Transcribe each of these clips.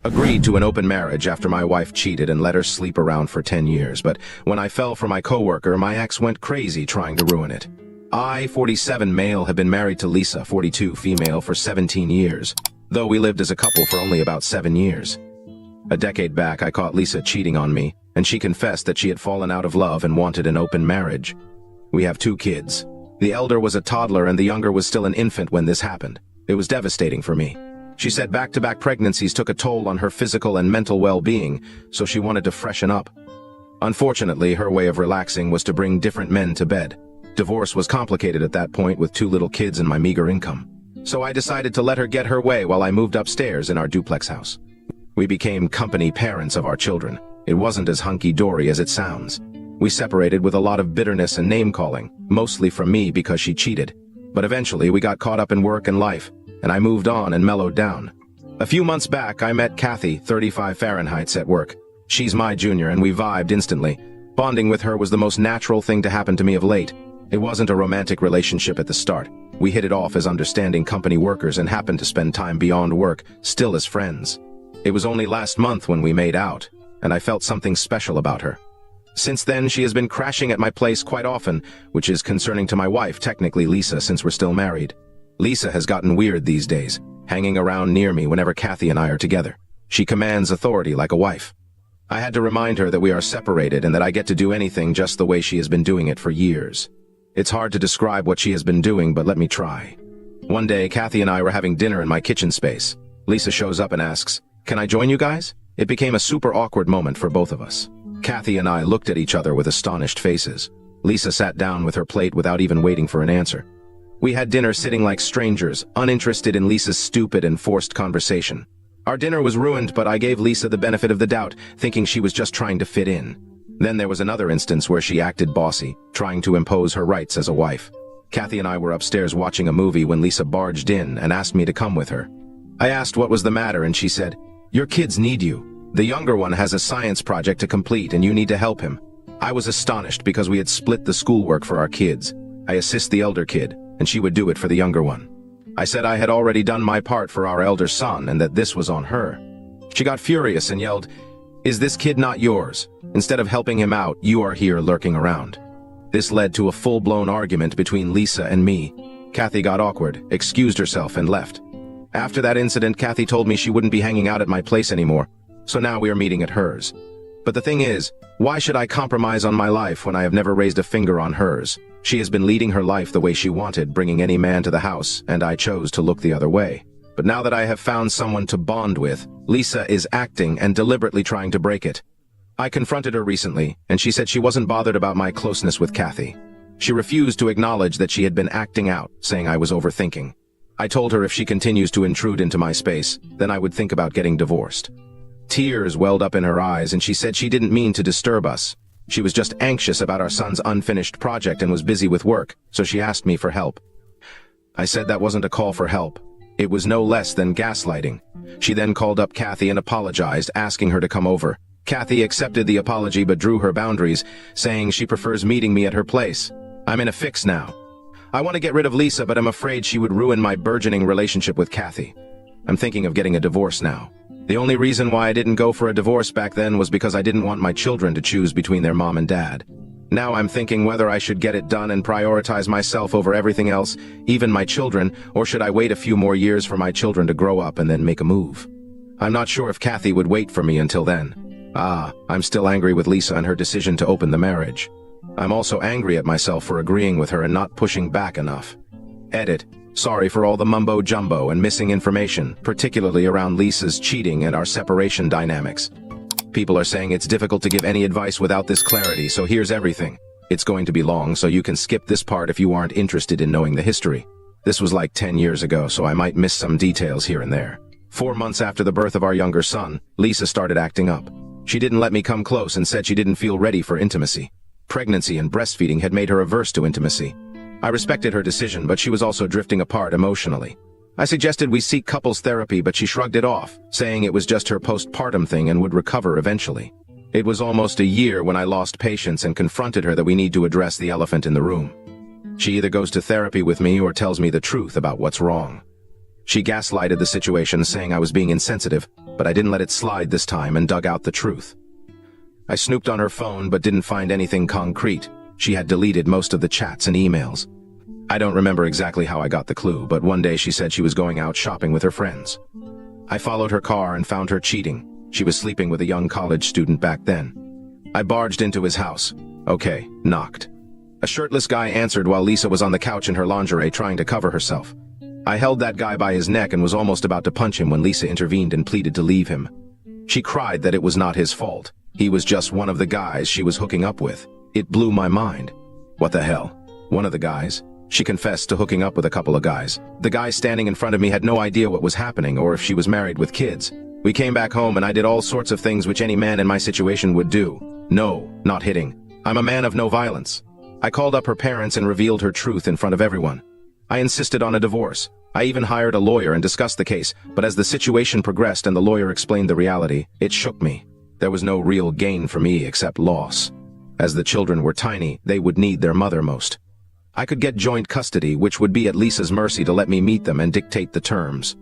Agreed to an open marriage after my wife cheated and let her sleep around for 10 years, but when I fell for my coworker, my ex went crazy trying to ruin it. I, 47 male, have been married to Lisa, 42 female, for 17 years, though we lived as a couple for only about 7 years. A decade back, I caught Lisa cheating on me, and she confessed that she had fallen out of love and wanted an open marriage. We have 2 kids. The elder was a toddler and the younger was still an infant when this happened. It was devastating for me. She said back-to-back pregnancies took a toll on her physical and mental well-being, so she wanted to freshen up. Unfortunately, her way of relaxing was to bring different men to bed. Divorce was complicated at that point with 2 little kids and my meager income. So I decided to let her get her way while I moved upstairs in our duplex house. We became company parents of our children. It wasn't as hunky-dory as it sounds. We separated with a lot of bitterness and name-calling, mostly from me because she cheated. But eventually we got caught up in work and life, and I moved on and mellowed down. A few months back, I met Kathy, 35 Fahrenheit, at work. She's my junior and we vibed instantly. Bonding with her was the most natural thing to happen to me of late. It wasn't a romantic relationship at the start. We hit it off as understanding company workers and happened to spend time beyond work, still as friends. It was only last month when we made out, and I felt something special about her. Since then, she has been crashing at my place quite often, which is concerning to my wife, technically Lisa, since we're still married. Lisa has gotten weird these days, hanging around near me whenever Kathy and I are together. She commands authority like a wife. I had to remind her that we are separated and that I get to do anything just the way she has been doing it for years. It's hard to describe what she has been doing, but let me try. One day, Kathy and I were having dinner in my kitchen space. Lisa shows up and asks, "Can I join you guys?" It became a super awkward moment for both of us. Kathy and I looked at each other with astonished faces. Lisa sat down with her plate without even waiting for an answer. We had dinner sitting like strangers, uninterested in Lisa's stupid and forced conversation. Our dinner was ruined, but I gave Lisa the benefit of the doubt, thinking she was just trying to fit in. Then there was another instance where she acted bossy, trying to impose her rights as a wife. Kathy and I were upstairs watching a movie when Lisa barged in and asked me to come with her. I asked what was the matter and she said, "Your kids need you. The younger one has a science project to complete and you need to help him." I was astonished because we had split the schoolwork for our kids. I assist the elder kid, and she would do it for the younger one. I said I had already done my part for our elder son and that this was on her. She got furious and yelled, "Is this kid not yours? Instead of helping him out, you are here lurking around." This led to a full-blown argument between Lisa and me. Kathy got awkward, excused herself, and left. After that incident, Kathy told me she wouldn't be hanging out at my place anymore, so now we are meeting at hers. But the thing is, why should I compromise on my life when I have never raised a finger on hers? She has been leading her life the way she wanted, bringing any man to the house, and I chose to look the other way. But now that I have found someone to bond with, Lisa is acting and deliberately trying to break it. I confronted her recently, and she said she wasn't bothered about my closeness with Kathy. She refused to acknowledge that she had been acting out, saying I was overthinking. I told her if she continues to intrude into my space, then I would think about getting divorced. Tears welled up in her eyes, and she said she didn't mean to disturb us. She was just anxious about our son's unfinished project and was busy with work, so she asked me for help. I said that wasn't a call for help. It was no less than gaslighting. She then called up Kathy and apologized, asking her to come over. Kathy accepted the apology but drew her boundaries, saying she prefers meeting me at her place. I'm in a fix now. I want to get rid of Lisa, but I'm afraid she would ruin my burgeoning relationship with Kathy. I'm thinking of getting a divorce now. The only reason why I didn't go for a divorce back then was because I didn't want my children to choose between their mom and dad. Now I'm thinking whether I should get it done and prioritize myself over everything else, even my children, or should I wait a few more years for my children to grow up and then make a move. I'm not sure if Kathy would wait for me until then. I'm still angry with Lisa and her decision to open the marriage. I'm also angry at myself for agreeing with her and not pushing back enough. Edit. Sorry for all the mumbo-jumbo and missing information, particularly around Lisa's cheating and our separation dynamics. People are saying it's difficult to give any advice without this clarity, so here's everything. It's going to be long, so you can skip this part if you aren't interested in knowing the history. This was like 10 years ago, so I might miss some details here and there. 4 months after the birth of our younger son, Lisa started acting up. She didn't let me come close and said she didn't feel ready for intimacy. Pregnancy and breastfeeding had made her averse to intimacy. I respected her decision, but she was also drifting apart emotionally. I suggested we seek couples therapy, but she shrugged it off, saying it was just her postpartum thing and would recover eventually. It was almost a year when I lost patience and confronted her that we need to address the elephant in the room. She either goes to therapy with me or tells me the truth about what's wrong. She gaslighted the situation, saying I was being insensitive, but I didn't let it slide this time and dug out the truth. I snooped on her phone but didn't find anything concrete. She had deleted most of the chats and emails. I don't remember exactly how I got the clue, but one day she said she was going out shopping with her friends. I followed her car and found her cheating. She was sleeping with a young college student back then. I barged into his house. Okay, knocked. A shirtless guy answered while Lisa was on the couch in her lingerie trying to cover herself. I held that guy by his neck and was almost about to punch him when Lisa intervened and pleaded to leave him. She cried that it was not his fault. He was just one of the guys she was hooking up with. It blew my mind. What the hell? One of the guys? She confessed to hooking up with a couple of guys. The guy standing in front of me had no idea what was happening or if she was married with kids. We came back home and I did all sorts of things which any man in my situation would do. No, not hitting. I'm a man of no violence. I called up her parents and revealed her truth in front of everyone. I insisted on a divorce. I even hired a lawyer and discussed the case, but as the situation progressed and the lawyer explained the reality, it shook me. There was no real gain for me except loss. As the children were tiny, they would need their mother most. I could get joint custody, which would be at Lisa's mercy to let me meet them and dictate the terms.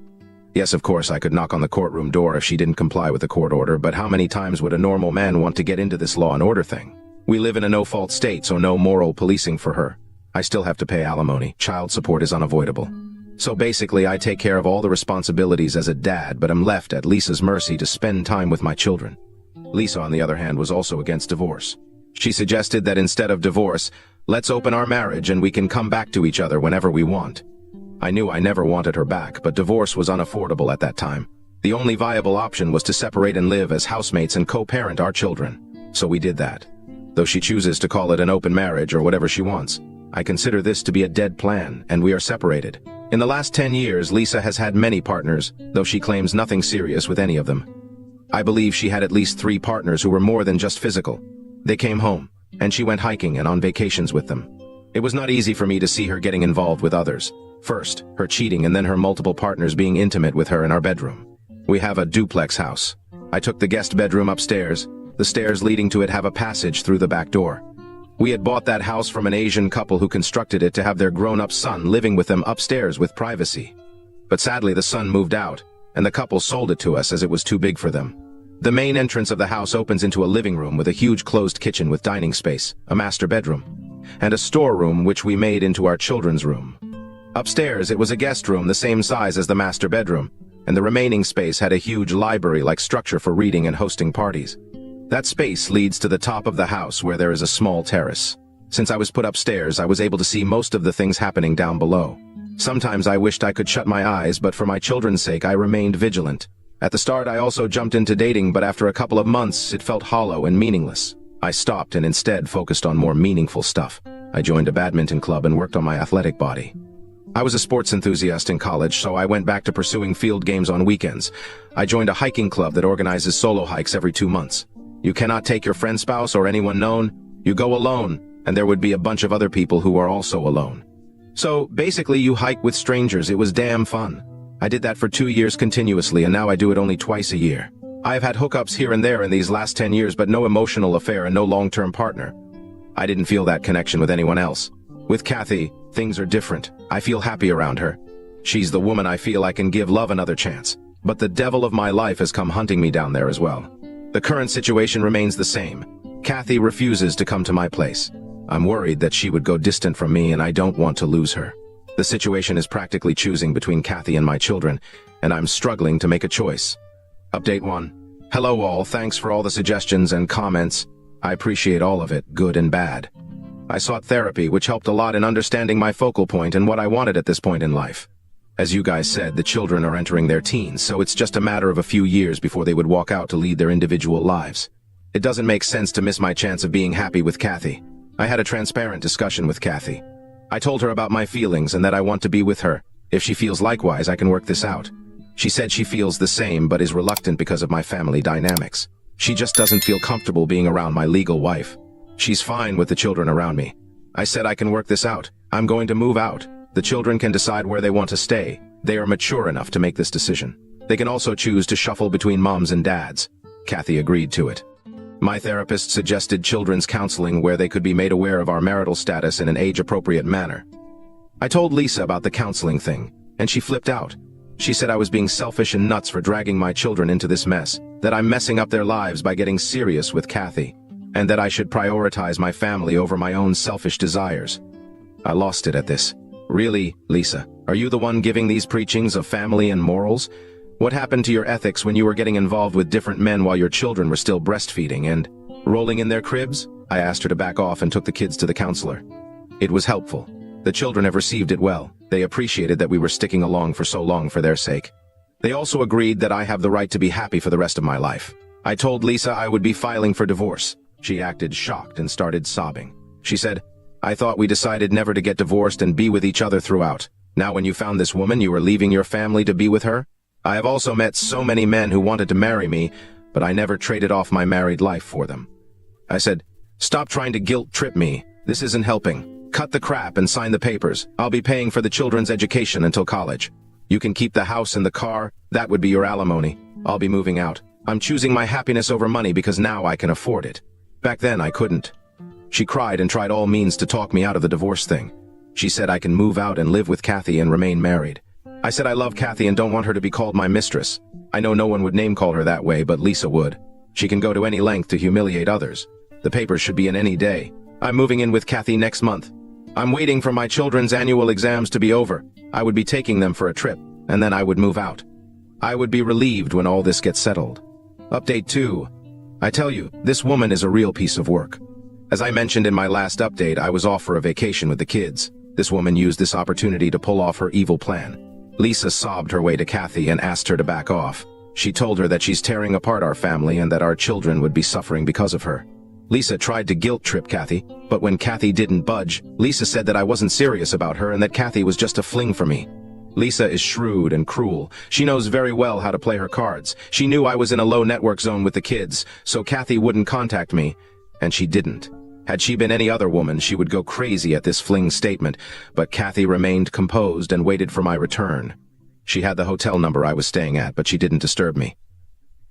Yes, of course, I could knock on the courtroom door if she didn't comply with the court order, but how many times would a normal man want to get into this law and order thing? We live in a no-fault state, so no moral policing for her. I still have to pay alimony. Child support is unavoidable. So basically, I take care of all the responsibilities as a dad, but I'm left at Lisa's mercy to spend time with my children. Lisa, on the other hand, was also against divorce. She suggested that instead of divorce, let's open our marriage and we can come back to each other whenever we want. I knew I never wanted her back, but divorce was unaffordable at that time. The only viable option was to separate and live as housemates and co-parent our children. So we did that. Though she chooses to call it an open marriage or whatever she wants, I consider this to be a dead plan, and we are separated. In the last 10 years, Lisa has had many partners, though she claims nothing serious with any of them. I believe she had at least 3 partners who were more than just physical. They came home, and she went hiking and on vacations with them. It was not easy for me to see her getting involved with others. First, her cheating, and then her multiple partners being intimate with her in our bedroom. We have a duplex house. I took the guest bedroom upstairs. The stairs leading to it have a passage through the back door. We had bought that house from an Asian couple who constructed it to have their grown-up son living with them upstairs with privacy. But sadly, the son moved out, and the couple sold it to us as it was too big for them. The main entrance of the house opens into a living room with a huge closed kitchen with dining space, a master bedroom, and a storeroom which we made into our children's room. Upstairs, it was a guest room the same size as the master bedroom, and the remaining space had a huge library-like structure for reading and hosting parties. That space leads to the top of the house where there is a small terrace. Since I was put upstairs, I was able to see most of the things happening down below. Sometimes I wished I could shut my eyes, but for my children's sake, I remained vigilant. At the start, I also jumped into dating, but after a couple of months, it felt hollow and meaningless. I stopped and instead focused on more meaningful stuff. I joined a badminton club and worked on my athletic body. I was a sports enthusiast in college, so I went back to pursuing field games on weekends. I joined a hiking club that organizes solo hikes every 2 months. You cannot take your friend's spouse or anyone known. You go alone, and there would be a bunch of other people who are also alone. So basically, you hike with strangers. It was damn fun. I did that for 2 years continuously, and now I do it only twice a year. I've had hookups here and there in these last 10 years, but no emotional affair and no long-term partner. I didn't feel that connection with anyone else. With Kathy, things are different. I feel happy around her. She's the woman I feel I can give love another chance. But the devil of my life has come hunting me down there as well. The current situation remains the same. Kathy refuses to come to my place. I'm worried that she would go distant from me, and I don't want to lose her. The situation is practically choosing between Kathy and my children, and I'm struggling to make a choice. Update 1. Hello all, thanks for all the suggestions and comments. I appreciate all of it, good and bad. I sought therapy, which helped a lot in understanding my focal point and what I wanted at this point in life. As you guys said, the children are entering their teens, so it's just a matter of a few years before they would walk out to lead their individual lives. It doesn't make sense to miss my chance of being happy with Kathy. I had a transparent discussion with Kathy. I told her about my feelings and that I want to be with her. If she feels likewise, I can work this out. She said she feels the same but is reluctant because of my family dynamics. She just doesn't feel comfortable being around my legal wife. She's fine with the children around me. I said I can work this out. I'm going to move out. The children can decide where they want to stay. They are mature enough to make this decision. They can also choose to shuffle between moms and dads. Kathy agreed to it. My therapist suggested children's counseling where they could be made aware of our marital status in an age-appropriate manner. I told Lisa about the counseling thing, and she flipped out. She said I was being selfish and nuts for dragging my children into this mess, that I'm messing up their lives by getting serious with Kathy, and that I should prioritize my family over my own selfish desires. I lost it at this. Really, Lisa, are you the one giving these preachings of family and morals? What happened to your ethics when you were getting involved with different men while your children were still breastfeeding and rolling in their cribs? I asked her to back off and took the kids to the counselor. It was helpful. The children have received it well. They appreciated that we were sticking along for so long for their sake. They also agreed that I have the right to be happy for the rest of my life. I told Lisa I would be filing for divorce. She acted shocked and started sobbing. She said, "I thought we decided never to get divorced and be with each other throughout. Now when you found this woman, you were leaving your family to be with her? I have also met so many men who wanted to marry me, but I never traded off my married life for them." I said, "Stop trying to guilt-trip me. This isn't helping. Cut the crap and sign the papers. I'll be paying for the children's education until college. You can keep the house and the car. That would be your alimony. I'll be moving out. I'm choosing my happiness over money because now I can afford it. Back then I couldn't." She cried and tried all means to talk me out of the divorce thing. She said I can move out and live with Kathy and remain married. I said I love Kathy and don't want her to be called my mistress. I know no one would name call her that way, but Lisa would. She can go to any length to humiliate others. The papers should be in any day. I'm moving in with Kathy next month. I'm waiting for my children's annual exams to be over. I would be taking them for a trip, and then I would move out. I would be relieved when all this gets settled. Update 2. I tell you, this woman is a real piece of work. As I mentioned in my last update, I was off for a vacation with the kids. This woman used this opportunity to pull off her evil plan. Lisa sobbed her way to Kathy and asked her to back off. She told her that she's tearing apart our family and that our children would be suffering because of her. Lisa tried to guilt-trip Kathy, but when Kathy didn't budge, Lisa said that I wasn't serious about her and that Kathy was just a fling for me. Lisa is shrewd and cruel. She knows very well how to play her cards. She knew I was in a low network zone with the kids, so Kathy wouldn't contact me, and she didn't. Had she been any other woman, she would go crazy at this fling statement, but Kathy remained composed and waited for my return. She had the hotel number I was staying at, but she didn't disturb me.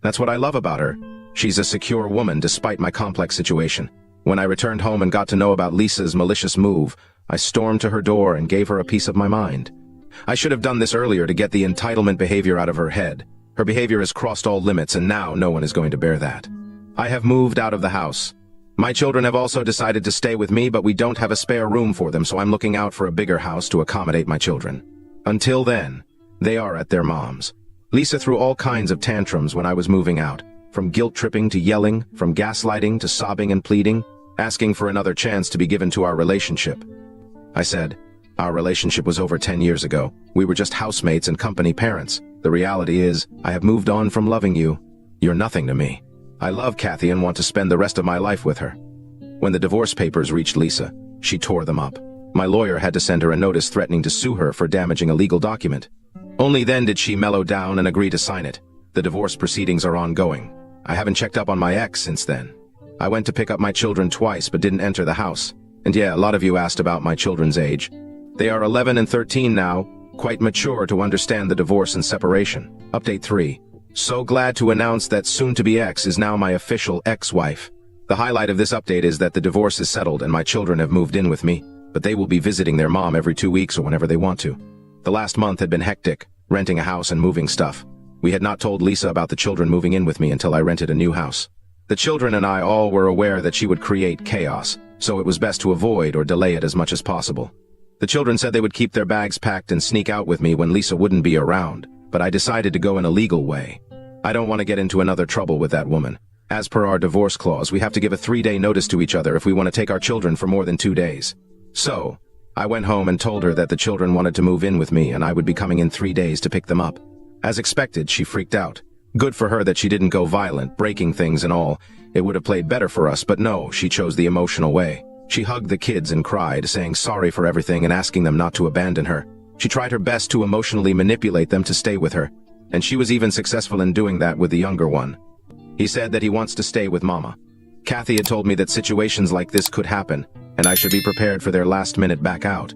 That's what I love about her. She's a secure woman despite my complex situation. When I returned home and got to know about Lisa's malicious move, I stormed to her door and gave her a piece of my mind. I should have done this earlier to get the entitlement behavior out of her head. Her behavior has crossed all limits and now no one is going to bear that. I have moved out of the house. My children have also decided to stay with me, but we don't have a spare room for them, so I'm looking out for a bigger house to accommodate my children. Until then, they are at their mom's. Lisa threw all kinds of tantrums when I was moving out, from guilt-tripping to yelling, from gaslighting to sobbing and pleading, asking for another chance to be given to our relationship. I said, "Our relationship was over 10 years ago. We were just housemates and company parents. The reality is, I have moved on from loving you. You're nothing to me. I love Kathy and want to spend the rest of my life with her." When the divorce papers reached Lisa, she tore them up. My lawyer had to send her a notice threatening to sue her for damaging a legal document. Only then did she mellow down and agree to sign it. The divorce proceedings are ongoing. I haven't checked up on my ex since then. I went to pick up my children twice but didn't enter the house. And yeah, a lot of you asked about my children's age. They are 11 and 13 now, quite mature to understand the divorce and separation. Update 3. So glad to announce that soon-to-be ex is now my official ex-wife. The highlight of this update is that the divorce is settled and my children have moved in with me, but they will be visiting their mom every 2 weeks or whenever they want to. The last month had been hectic, renting a house and moving stuff. We had not told Lisa about the children moving in with me until I rented a new house. The children and I all were aware that she would create chaos, so it was best to avoid or delay it as much as possible. The children said they would keep their bags packed and sneak out with me when Lisa wouldn't be around, but I decided to go in a legal way. I don't want to get into another trouble with that woman. As per our divorce clause, we have to give a 3-day notice to each other if we want to take our children for more than 2 days. So, I went home and told her that the children wanted to move in with me and I would be coming in 3 days to pick them up. As expected, she freaked out. Good for her that she didn't go violent, breaking things and all. It would have played better for us, but no, she chose the emotional way. She hugged the kids and cried, saying sorry for everything and asking them not to abandon her. She tried her best to emotionally manipulate them to stay with her, and she was even successful in doing that with the younger one. He said that he wants to stay with Mama. Kathy had told me that situations like this could happen, and I should be prepared for their last-minute back out.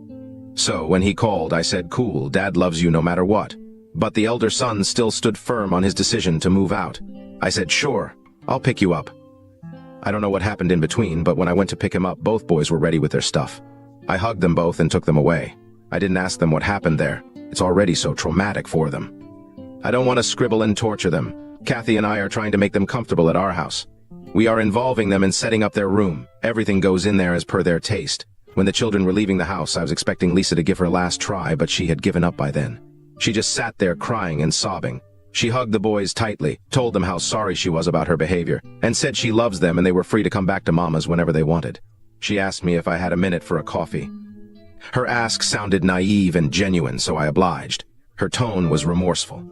So, when he called, I said, "Cool, Dad loves you no matter what." But the elder son still stood firm on his decision to move out. I said, "Sure, I'll pick you up." I don't know what happened in between, but when I went to pick him up, both boys were ready with their stuff. I hugged them both and took them away. I didn't ask them what happened there. It's already so traumatic for them. I don't want to scribble and torture them. Kathy and I are trying to make them comfortable at our house. We are involving them in setting up their room. Everything goes in there as per their taste. When the children were leaving the house, I was expecting Lisa to give her last try, but she had given up by then. She just sat there crying and sobbing. She hugged the boys tightly, told them how sorry she was about her behavior, and said she loves them and they were free to come back to Mama's whenever they wanted. She asked me if I had a minute for a coffee. Her ask sounded naive and genuine, so I obliged. Her tone was remorseful.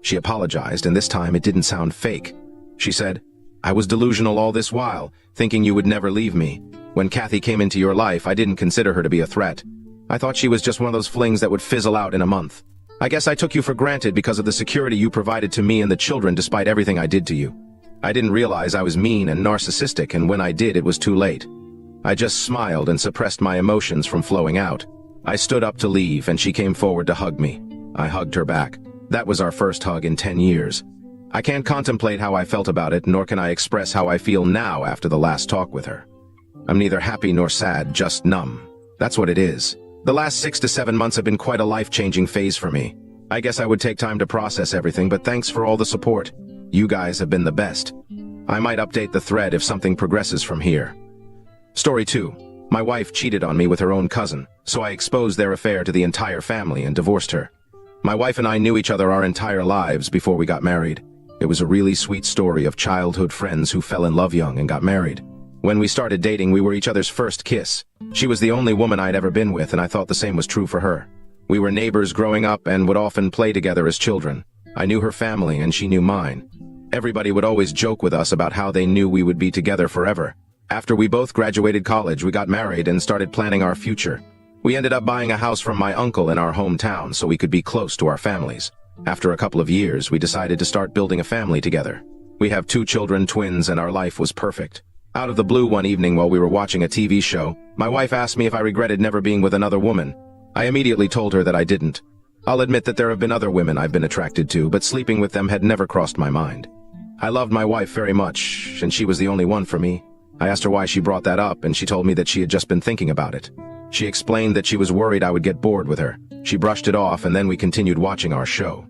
She apologized, and this time it didn't sound fake. She said, "I was delusional all this while, thinking you would never leave me. When Kathy came into your life, I didn't consider her to be a threat. I thought she was just one of those flings that would fizzle out in a month. I guess I took you for granted because of the security you provided to me and the children despite everything I did to you. I didn't realize I was mean and narcissistic, and when I did, it was too late." I just smiled and suppressed my emotions from flowing out. I stood up to leave, and she came forward to hug me. I hugged her back. That was our first hug in 10 years. I can't contemplate how I felt about it, nor can I express how I feel now after the last talk with her. I'm neither happy nor sad, just numb. That's what it is. The last 6 to 7 months have been quite a life-changing phase for me. I guess I would take time to process everything, but thanks for all the support. You guys have been the best. I might update the thread if something progresses from here. Story 2. My wife cheated on me with her own cousin, so I exposed their affair to the entire family and divorced her. My wife and I knew each other our entire lives before we got married. It was a really sweet story of childhood friends who fell in love young and got married. When we started dating, we were each other's first kiss. She was the only woman I'd ever been with, and I thought the same was true for her. We were neighbors growing up and would often play together as children. I knew her family and she knew mine. Everybody would always joke with us about how they knew we would be together forever. After we both graduated college, we got married and started planning our future. We ended up buying a house from my uncle in our hometown so we could be close to our families. After a couple of years, we decided to start building a family together. We have 2 children, twins, and our life was perfect. Out of the blue one evening while we were watching a TV show, my wife asked me if I regretted never being with another woman. I immediately told her that I didn't. I'll admit that there have been other women I've been attracted to, but sleeping with them had never crossed my mind. I loved my wife very much, and she was the only one for me. I asked her why she brought that up, and she told me that she had just been thinking about it. She explained that she was worried I would get bored with her. She brushed it off, and then we continued watching our show.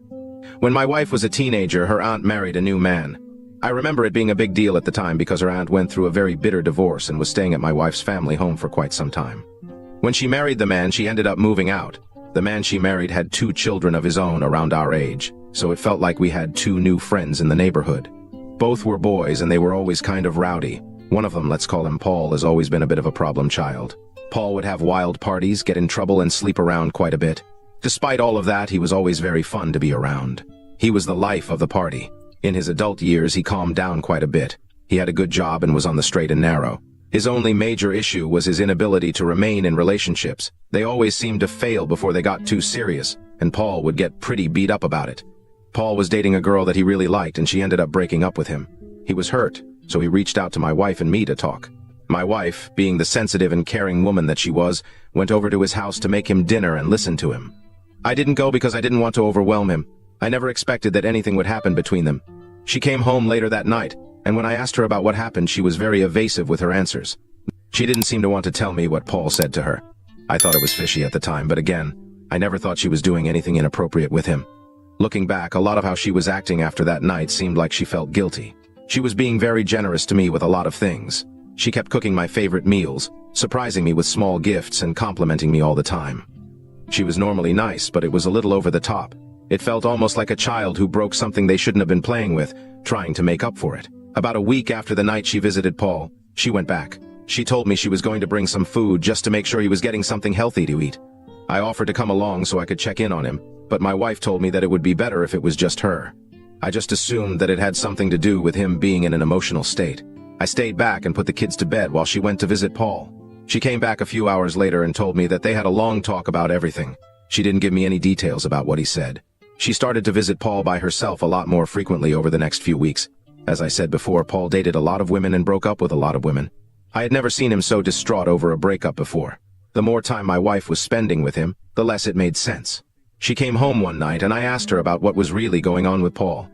When my wife was a teenager, her aunt married a new man. I remember it being a big deal at the time because her aunt went through a very bitter divorce and was staying at my wife's family home for quite some time. When she married the man, she ended up moving out. The man she married had 2 children of his own around our age, so it felt like we had 2 new friends in the neighborhood. Both were boys, and they were always kind of rowdy. One of them, let's call him Paul, has always been a bit of a problem child. Paul would have wild parties, get in trouble, and sleep around quite a bit. Despite all of that, he was always very fun to be around. He was the life of the party. In his adult years, he calmed down quite a bit. He had a good job and was on the straight and narrow. His only major issue was his inability to remain in relationships. They always seemed to fail before they got too serious, and Paul would get pretty beat up about it. Paul was dating a girl that he really liked, and she ended up breaking up with him. He was hurt, so he reached out to my wife and me to talk. My wife, being the sensitive and caring woman that she was, went over to his house to make him dinner and listen to him. I didn't go because I didn't want to overwhelm him. I never expected that anything would happen between them. She came home later that night, and when I asked her about what happened, she was very evasive with her answers. She didn't seem to want to tell me what Paul said to her. I thought it was fishy at the time, but again, I never thought she was doing anything inappropriate with him. Looking back, a lot of how she was acting after that night seemed like she felt guilty. She was being very generous to me with a lot of things. She kept cooking my favorite meals, surprising me with small gifts and complimenting me all the time. She was normally nice, but it was a little over the top. It felt almost like a child who broke something they shouldn't have been playing with, trying to make up for it. About a week after the night she visited Paul, she went back. She told me she was going to bring some food just to make sure he was getting something healthy to eat. I offered to come along so I could check in on him, but my wife told me that it would be better if it was just her. I just assumed that it had something to do with him being in an emotional state. I stayed back and put the kids to bed while she went to visit Paul. She came back a few hours later and told me that they had a long talk about everything. She didn't give me any details about what he said. She started to visit Paul by herself a lot more frequently over the next few weeks. As I said before, Paul dated a lot of women and broke up with a lot of women. I had never seen him so distraught over a breakup before. The more time my wife was spending with him, the less it made sense. She came home one night and I asked her about what was really going on with Paul.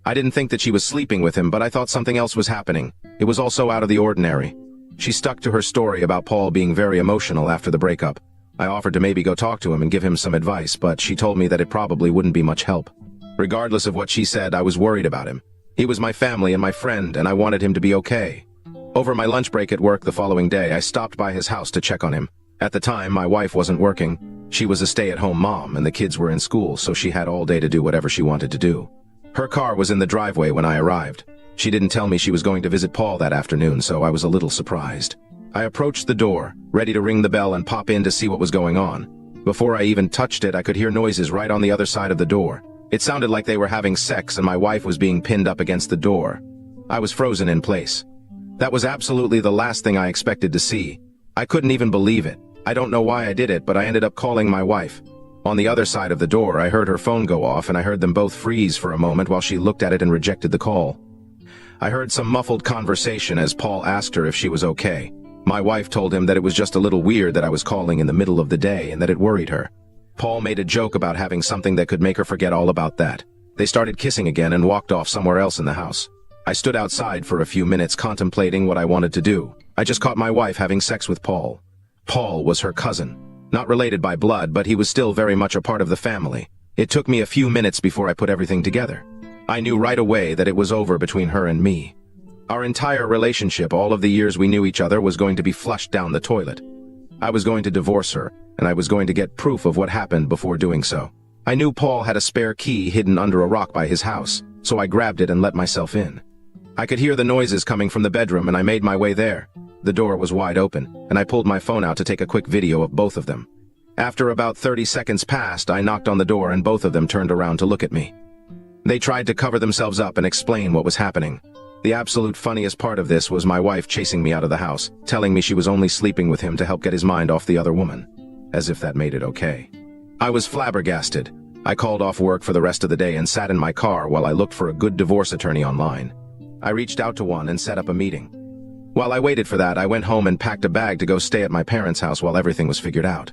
I didn't think that she was sleeping with him, but I thought something else was happening. It was all so out of the ordinary. She stuck to her story about Paul being very emotional after the breakup. I offered to maybe go talk to him and give him some advice, but she told me that it probably wouldn't be much help. Regardless of what she said, I was worried about him. He was my family and my friend, and I wanted him to be okay. Over my lunch break at work the following day, I stopped by his house to check on him. At the time, my wife wasn't working. She was a stay-at-home mom, and the kids were in school, so she had all day to do whatever she wanted to do. Her car was in the driveway when I arrived. She didn't tell me she was going to visit Paul that afternoon, so I was a little surprised. I approached the door, ready to ring the bell and pop in to see what was going on. Before I even touched it, I could hear noises right on the other side of the door. It sounded like they were having sex and my wife was being pinned up against the door. I was frozen in place. That was absolutely the last thing I expected to see. I couldn't even believe it. I don't know why I did it, but I ended up calling my wife. On the other side of the door, I heard her phone go off and I heard them both freeze for a moment while she looked at it and rejected the call. I heard some muffled conversation as Paul asked her if she was okay. My wife told him that it was just a little weird that I was calling in the middle of the day and that it worried her. Paul made a joke about having something that could make her forget all about that. They started kissing again and walked off somewhere else in the house. I stood outside for a few minutes contemplating what I wanted to do. I just caught my wife having sex with Paul. Paul was her cousin. Not related by blood, but he was still very much a part of the family. It took me a few minutes before I put everything together. I knew right away that it was over between her and me. Our entire relationship, all of the years we knew each other, was going to be flushed down the toilet. I was going to divorce her, and I was going to get proof of what happened before doing so. I knew Paul had a spare key hidden under a rock by his house, so I grabbed it and let myself in. I could hear the noises coming from the bedroom and I made my way there. The door was wide open, and I pulled my phone out to take a quick video of both of them. After about 30 seconds passed, I knocked on the door and both of them turned around to look at me. They tried to cover themselves up and explain what was happening. The absolute funniest part of this was my wife chasing me out of the house, telling me she was only sleeping with him to help get his mind off the other woman. As if that made it okay. I was flabbergasted. I called off work for the rest of the day and sat in my car while I looked for a good divorce attorney online. I reached out to one and set up a meeting. While I waited for that, I went home and packed a bag to go stay at my parents' house while everything was figured out.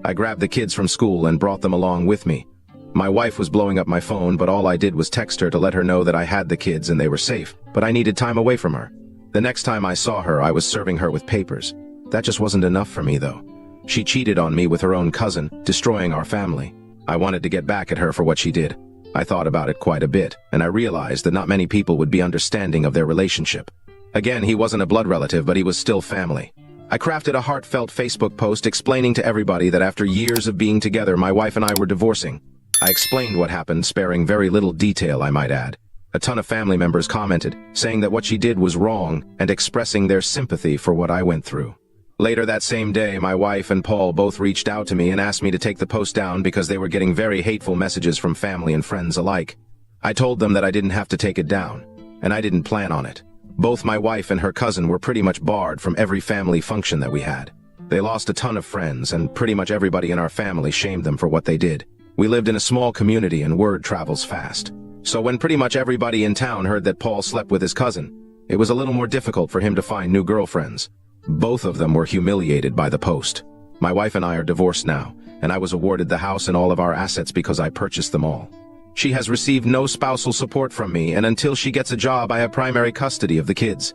I grabbed the kids from school and brought them along with me. My wife was blowing up my phone, but all I did was text her to let her know that I had the kids and they were safe, but I needed time away from her. The next time I saw her, I was serving her with papers. That just wasn't enough for me, though. She cheated on me with her own cousin, destroying our family. I wanted to get back at her for what she did. I thought about it quite a bit, and I realized that not many people would be understanding of their relationship. Again, he wasn't a blood relative, but he was still family. I crafted a heartfelt Facebook post explaining to everybody that after years of being together, my wife and I were divorcing. I explained what happened, sparing very little detail, I might add. A ton of family members commented, saying that what she did was wrong and expressing their sympathy for what I went through. Later that same day, my wife and Paul both reached out to me and asked me to take the post down because they were getting very hateful messages from family and friends alike. I told them that I didn't have to take it down, and I didn't plan on it. Both my wife and her cousin were pretty much barred from every family function that we had. They lost a ton of friends, and pretty much everybody in our family shamed them for what they did. We lived in a small community and word travels fast. So when pretty much everybody in town heard that Paul slept with his cousin, it was a little more difficult for him to find new girlfriends. Both of them were humiliated by the post. My wife and I are divorced now, and I was awarded the house and all of our assets because I purchased them all. She has received no spousal support from me, and until she gets a job, I have primary custody of the kids.